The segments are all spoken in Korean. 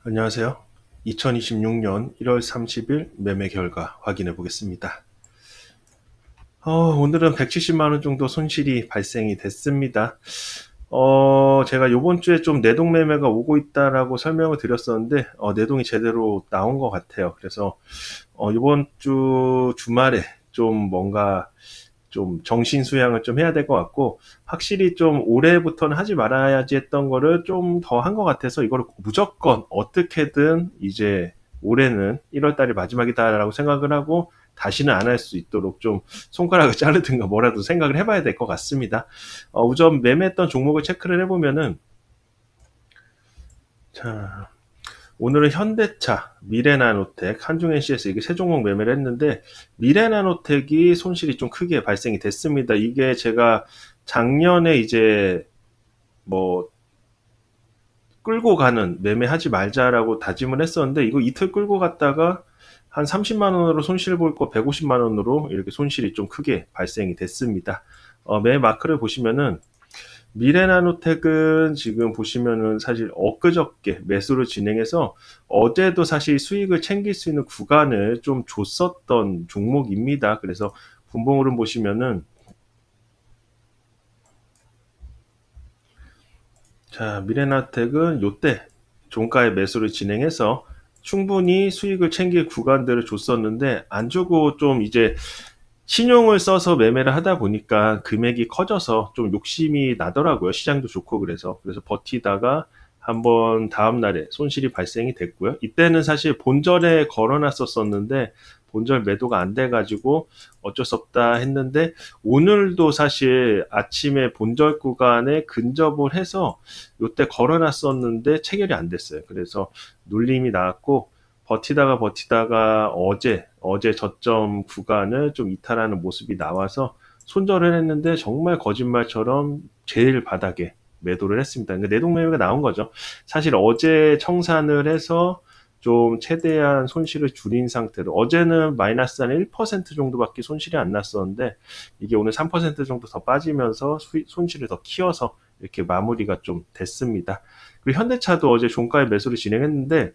안녕하세요. 2026년 1월 30일 매매 결과 확인해 보겠습니다. 오늘은 170만 원 정도 손실이 발생이 됐습니다. 제가 요번 주에 좀 내동 매매가 오고 있다라고 설명을 드렸었는데, 내동이 제대로 나온 것 같아요. 그래서, 이번 주 주말에 좀 뭔가 좀 정신 수양을 좀 해야 될 것 같고, 확실히 좀 올해부터는 하지 말아야지 했던 거를 좀 더 한 것 같아서 이거를 무조건 어떻게든 이제 올해는 1월 달이 마지막이다라고 생각을 하고 다시는 안 할 수 있도록 좀 손가락을 자르든가 뭐라도 생각을 해봐야 될 것 같습니다. 우선 매매했던 종목을 체크를 해보면은, 자, 오늘은 현대차, 미래나노텍, 한중NCS 이게 세 종목 매매를 했는데 미래나노텍이 손실이 좀 크게 발생이 됐습니다. 이게 제가 작년에 이제 뭐 끌고 가는 매매하지 말자라고 다짐을 했었는데 이거 이틀 끌고 갔다가 한 30만 원으로 손실 볼 거 150만 원으로 이렇게 손실이 좀 크게 발생이 됐습니다. 매 마크를 보시면은 미래나노텍은 지금 보시면은 사실 엊그저께 매수를 진행해서 어제도 사실 수익을 챙길 수 있는 구간을 좀 줬었던 종목입니다. 그래서 분봉으로 보시면은, 자, 미래나텍은 요때 종가에 매수를 진행해서 충분히 수익을 챙길 구간들을 줬었는데 안 주고 좀 이제 신용을 써서 매매를 하다 보니까 금액이 커져서 좀 욕심이 나더라고요. 시장도 좋고 그래서 버티다가 한번 다음날에 손실이 발생이 됐고요. 이때는 사실 본절에 걸어놨었었는데 본절 매도가 안 돼가지고 어쩔 수 없다 했는데 오늘도 사실 아침에 본절 구간에 근접을 해서 요때 걸어놨었는데 체결이 안 됐어요. 그래서 눌림이 나왔고 버티다가 어제 저점 구간을 좀 이탈하는 모습이 나와서 손절을 했는데 정말 거짓말처럼 제일 바닥에 매도를 했습니다. 그러니까 내동 매매가 나온 거죠. 사실 어제 청산을 해서 좀 최대한 손실을 줄인 상태로 어제는 마이너스 한 1% 정도밖에 손실이 안 났었는데 이게 오늘 3% 정도 더 빠지면서 손실을 더 키워서 이렇게 마무리가 좀 됐습니다. 그리고 현대차도 어제 종가에 매수를 진행했는데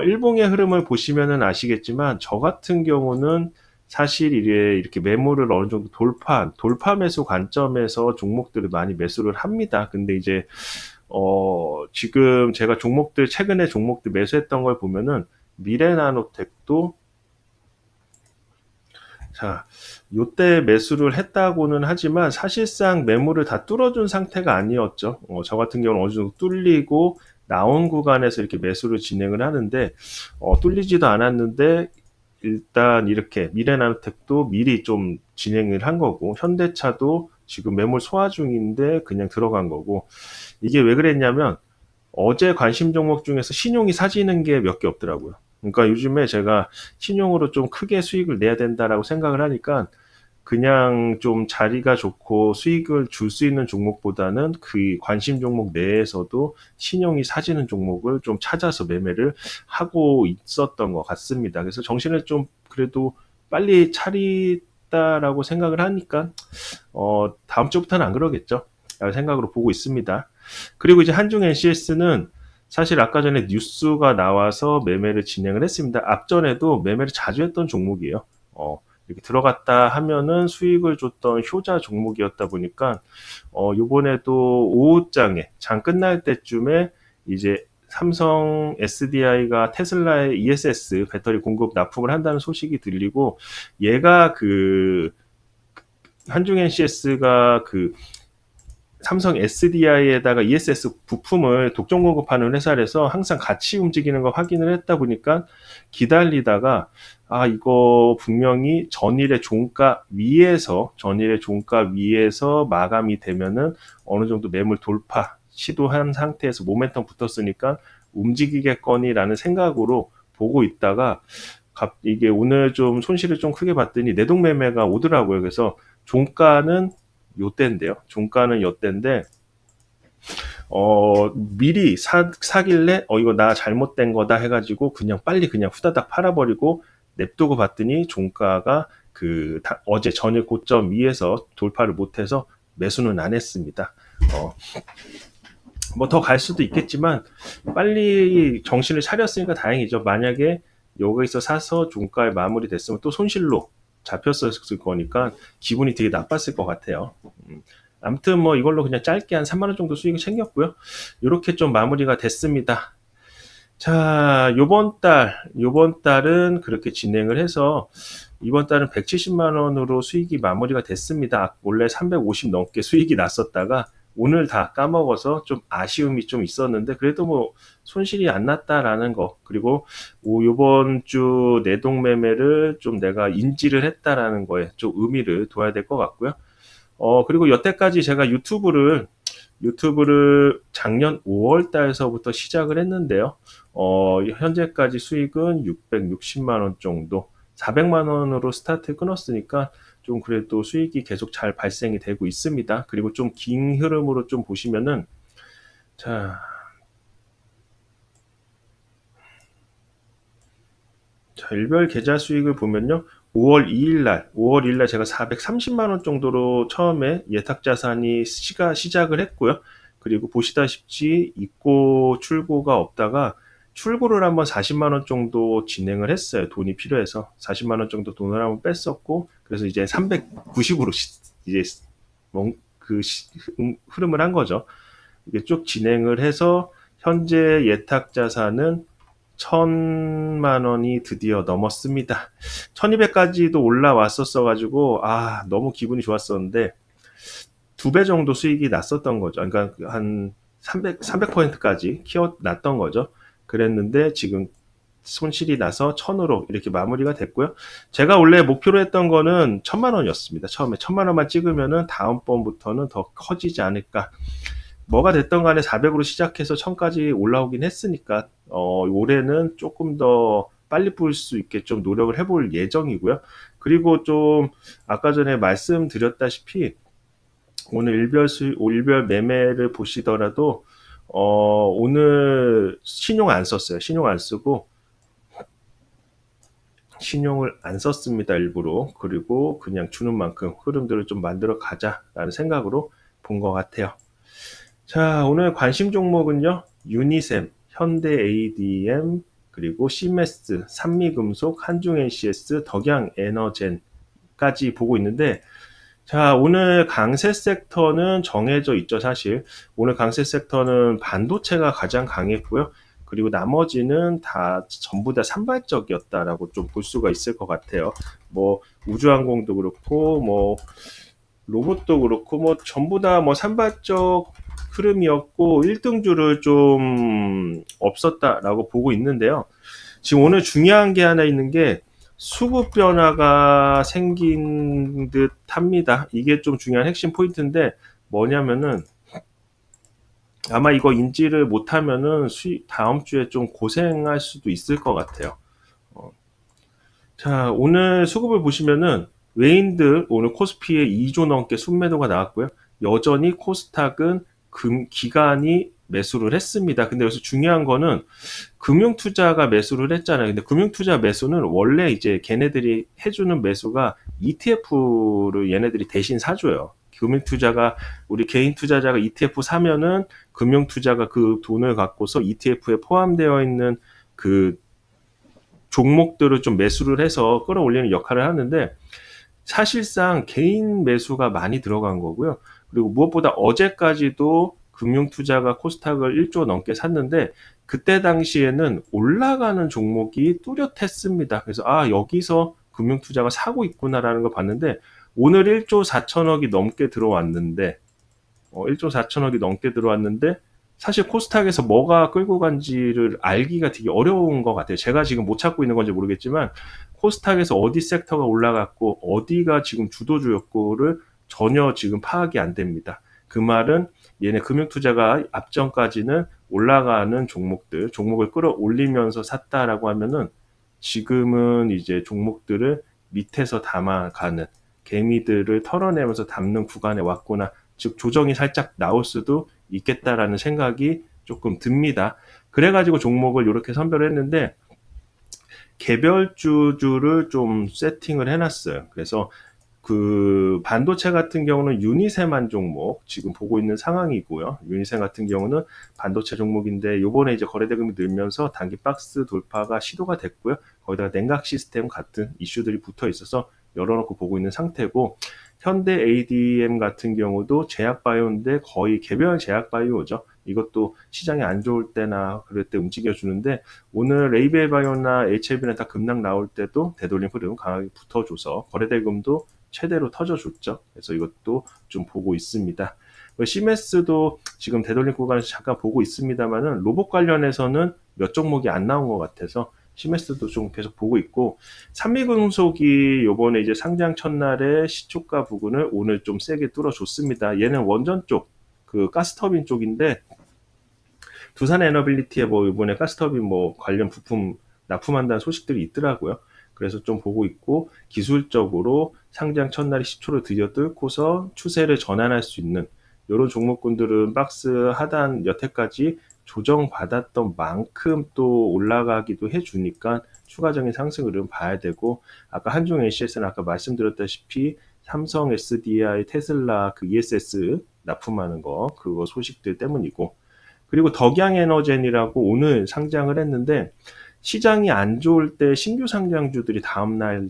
일봉의 흐름을 보시면은 아시겠지만 저 같은 경우는 사실 이게 이렇게 매물을 어느 정도 돌파 매수 관점에서 종목들을 많이 매수를 합니다. 근데 이제 지금 제가 최근에 종목들 매수했던 걸 보면은 미래나노텍도, 자, 요때 매수를 했다고는 하지만 사실상 매물을 다 뚫어준 상태가 아니었죠. 저 같은 경우는 어느 정도 뚫리고 나온 구간에서 이렇게 매수를 진행을 하는데, 뚫리지도 않았는데, 일단 이렇게 미래나노텍도 미리 좀 진행을 한 거고, 현대차도 지금 매물 소화 중인데 그냥 들어간 거고, 이게 왜 그랬냐면, 어제 관심 종목 중에서 신용이 사지는 게 몇 개 없더라고요. 그러니까 요즘에 제가 신용으로 좀 크게 수익을 내야 된다라고 생각을 하니까 그냥 좀 자리가 좋고 수익을 줄 수 있는 종목보다는 그 관심 종목 내에서도 신용이 사지는 종목을 좀 찾아서 매매를 하고 있었던 것 같습니다. 그래서 정신을 좀 그래도 빨리 차리다라고 생각을 하니까 다음 주부터는 안 그러겠죠. 라는 생각으로 보고 있습니다. 그리고 이제 한중 NCS는 사실 아까 전에 뉴스가 나와서 매매를 진행을 했습니다. 앞전에도 매매를 자주 했던 종목이에요. 이렇게 들어갔다 하면은 수익을 줬던 효자 종목이었다 보니까 요번에도 오후장에 장 끝날 때쯤에 이제 삼성 SDI가 테슬라의 ESS 배터리 공급 납품을 한다는 소식이 들리고 얘가 한중 NCS가 삼성 SDI에다가 ESS 부품을 독점 공급하는 회사라서 항상 같이 움직이는 거 확인을 했다 보니까 기다리다가 이거 분명히 전일의 종가 위에서 마감이 되면은 어느 정도 매물 돌파 시도한 상태에서 모멘텀 붙었으니까 움직이겠거니라는 생각으로 보고 있다가 이게 오늘 좀 손실을 좀 크게 봤더니 내동 매매가 오더라고요. 그래서 종가는 요때인데요. 종가는 요때인데 미리 사길래 이거 나 잘못된 거다 해가지고 그냥 빨리 그냥 후다닥 팔아버리고 냅두고 봤더니 종가가 어제 전일 고점 위에서 돌파를 못해서 매수는 안 했습니다. 뭐 더 갈 수도 있겠지만 빨리 정신을 차렸으니까 다행이죠. 만약에 여기서 사서 종가에 마무리됐으면 또 손실로 잡혔었을 거니까 기분이 되게 나빴을 것 같아요. 아무튼 뭐 이걸로 그냥 짧게 한 3만 원 정도 수익을 챙겼고요. 이렇게 좀 마무리가 됐습니다. 자, 요번 달은 그렇게 진행을 해서 이번 달은 170만 원으로 수익이 마무리가 됐습니다. 원래 350 넘게 수익이 났었다가 오늘 다 까먹어서 좀 아쉬움이 좀 있었는데 그래도 뭐 손실이 안 났다라는 거, 그리고 요번 주 내동 매매를 좀 내가 인지를 했다라는 거에 좀 의미를 둬야 될 것 같고요. 그리고 여태까지 제가 유튜브를 작년 5월 달서부터 시작을 했는데요. 현재까지 수익은 660만 원 정도, 400만 원으로 스타트 끊었으니까 좀 그래도 수익이 계속 잘 발생이 되고 있습니다. 그리고 좀 긴 흐름으로 좀 보시면은, 자, 일별 계좌 수익을 보면요. 5월 2일 날 제가 430만 원 정도로 처음에 예탁 자산이 시작을 했고요. 그리고 보시다시피 입고 출고가 없다가 출고를 한번 40만 원 정도 진행을 했어요. 돈이 필요해서 40만 원 정도 돈을 한번 뺐었고, 그래서 이제 390으로 이제 그 흐름을 한 거죠. 이게 쭉 진행을 해서 현재 예탁 자산은 1000만 원이 드디어 넘었습니다. 1200까지도 올라왔었어가지고, 너무 기분이 좋았었는데, 2배 정도 수익이 났었던 거죠. 그러니까 한 300%까지 키워놨던 거죠. 그랬는데, 지금 손실이 나서 1000으로 이렇게 마무리가 됐고요. 제가 원래 목표로 했던 거는 1000만 원이었습니다. 처음에 1000만 원만 찍으면은 다음번부터는 더 커지지 않을까. 뭐가 됐던 간에 400으로 시작해서 1000까지 올라오긴 했으니까 올해는 조금 더 빨리 볼 수 있게 좀 노력을 해볼 예정이고요. 그리고 좀 아까 전에 말씀드렸다시피 오늘 일별 매매를 보시더라도 오늘 신용 안 썼어요. 신용 안 쓰고 신용을 안 썼습니다. 일부러. 그리고 그냥 주는 만큼 흐름들을 좀 만들어 가자라는 생각으로 본 것 같아요. 자, 오늘 관심 종목은요. 유니셈, 현대 ADM, 그리고 시메스, 산미금속, 한중 NCS, 덕양 에너젠까지 보고 있는데, 자, 오늘 강세 섹터는 정해져 있죠, 사실. 오늘 강세 섹터는 반도체가 가장 강했고요. 그리고 나머지는 전부 다 산발적이었다라고 좀 볼 수가 있을 것 같아요. 뭐, 우주항공도 그렇고, 뭐, 로봇도 그렇고, 뭐, 전부 다 뭐 산발적 흐름이었고 1등주를 좀 없었다라고 보고 있는데요. 지금 오늘 중요한 게 하나 있는 게 수급 변화가 생긴 듯 합니다. 이게 좀 중요한 핵심 포인트인데 뭐냐면은 아마 이거 인지를 못하면은 다음 주에 좀 고생할 수도 있을 것 같아요. 자, 오늘 수급을 보시면은 외인들 오늘 코스피에 2조 넘게 순매도가 나왔고요. 여전히 코스닥은 기관이 매수를 했습니다. 근데 여기서 중요한 거는 금융투자가 매수를 했잖아요. 근데 금융투자 매수는 원래 이제 걔네들이 해주는 매수가 ETF를 얘네들이 대신 사줘요. 금융투자가 우리 개인 투자자가 ETF 사면은 금융투자가 그 돈을 갖고서 ETF에 포함되어 있는 그 종목들을 좀 매수를 해서 끌어올리는 역할을 하는데 사실상 개인 매수가 많이 들어간 거고요. 그리고 무엇보다 어제까지도 금융투자가 코스닥을 1조 넘게 샀는데 그때 당시에는 올라가는 종목이 뚜렷했습니다. 그래서 여기서 금융투자가 사고 있구나라는 걸 봤는데 오늘 1조 4천억이 넘게 들어왔는데 1조 4천억이 넘게 들어왔는데 사실 코스닥에서 뭐가 끌고 간지를 알기가 되게 어려운 것 같아요. 제가 지금 못 찾고 있는 건지 모르겠지만 코스닥에서 어디 섹터가 올라갔고 어디가 지금 주도주였고를 전혀 지금 파악이 안 됩니다. 그 말은 얘네 금융투자가 앞전까지는 올라가는 종목을 끌어올리면서 샀다라고 하면은 지금은 이제 종목들을 밑에서 담아가는 개미들을 털어내면서 담는 구간에 왔구나. 즉 조정이 살짝 나올 수도 있겠다라는 생각이 조금 듭니다. 그래가지고 종목을 이렇게 선별을 했는데 개별주를 좀 세팅을 해놨어요. 그래서 그 반도체 같은 경우는 유니셈한 종목 지금 보고 있는 상황이고요. 유니셈 같은 경우는 반도체 종목인데 요번에 이제 거래대금이 늘면서 단기 박스 돌파가 시도가 됐고요. 거기다가 냉각 시스템 같은 이슈들이 붙어 있어서 열어놓고 보고 있는 상태고, 현대 ADM 같은 경우도 제약바이오인데 거의 개별 제약바이오죠. 이것도 시장이 안 좋을 때나 그럴 때 움직여주는데, 오늘 레이벨바이오나 HLB는 다 급락 나올 때도 되돌림 흐름 강하게 붙어줘서 거래대금도 최대로 터져줬죠. 그래서 이것도 좀 보고 있습니다. 시메스도 지금 되돌림 구간에서 잠깐 보고 있습니다만은 로봇 관련해서는 몇 종목이 안 나온 것 같아서 시메스도 좀 계속 보고 있고, 산미금속이 요번에 이제 상장 첫날에 시초가 부근을 오늘 좀 세게 뚫어줬습니다. 얘는 원전 쪽, 그 가스터빈 쪽인데, 두산 에너빌리티에 뭐 이번에 가스터빈 뭐 관련 부품 납품한다는 소식들이 있더라고요. 그래서 좀 보고 있고, 기술적으로 상장 첫날에 시초를 들여뚫고서 추세를 전환할 수 있는 이런 종목군들은 박스 하단 여태까지 조정받았던 만큼 또 올라가기도 해주니까 추가적인 상승 흐름 봐야 되고, 아까 한중 ACS는 아까 말씀드렸다시피 삼성 SDI, 테슬라 그 ESS 납품하는 거 그거 소식들 때문이고, 그리고 덕양에너젠이라고 오늘 상장을 했는데, 시장이 안 좋을 때 신규 상장주들이 다음날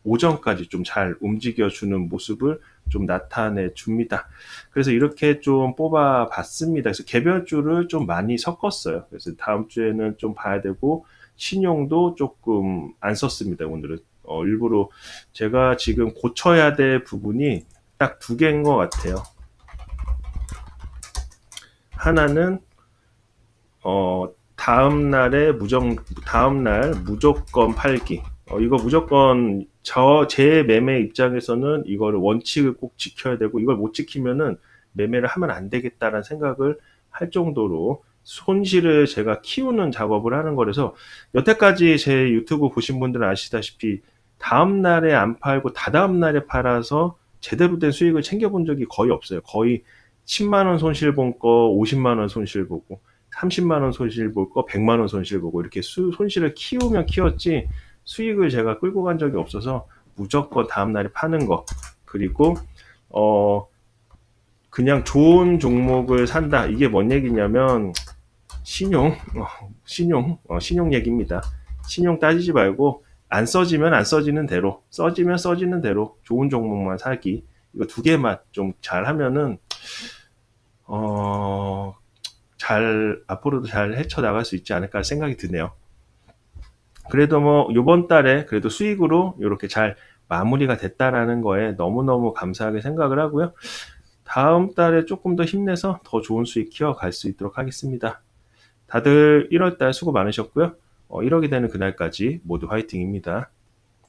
오전까지 좀 잘 움직여주는 모습을 좀 나타내 줍니다. 그래서 이렇게 좀 뽑아 봤습니다. 그래서 개별주를 좀 많이 섞었어요. 그래서 다음 주에는 좀 봐야 되고, 신용도 조금 안 썼습니다. 오늘은 일부러 제가 지금 고쳐야 될 부분이 딱 두 개인 것 같아요. 하나는 다음 날 무조건 팔기. 이거 무조건 제 매매 입장에서는 이거를 원칙을 꼭 지켜야 되고, 이걸 못 지키면은 매매를 하면 안 되겠다라는 생각을 할 정도로 손실을 제가 키우는 작업을 하는 거라서, 여태까지 제 유튜브 보신 분들은 아시다시피 다음 날에 안 팔고 다다음 날에 팔아서 제대로 된 수익을 챙겨본 적이 거의 없어요. 거의 10만 원 손실 본 거 50만 원 손실 보고, 30만 원 손실 볼 거 100만 원 손실 보고, 이렇게 손실을 키우면 키웠지 수익을 제가 끌고 간 적이 없어서 무조건 다음 날에 파는 거. 그리고 그냥 좋은 종목을 산다. 이게 뭔 얘기냐면 신용 얘기입니다. 신용 따지지 말고 안 써지면 안 써지는 대로, 써지면 써지는 대로 좋은 종목만 사기. 이거 두 개만 좀 잘하면은 앞으로도 잘 헤쳐나갈 수 있지 않을까 생각이 드네요. 그래도 뭐 요번 달에 그래도 수익으로 이렇게 잘 마무리가 됐다라는 거에 너무너무 감사하게 생각을 하고요. 다음 달에 조금 더 힘내서 더 좋은 수익 키워갈 수 있도록 하겠습니다. 다들 1월 달 수고 많으셨고요. 1억이 되는 그날까지 모두 화이팅입니다.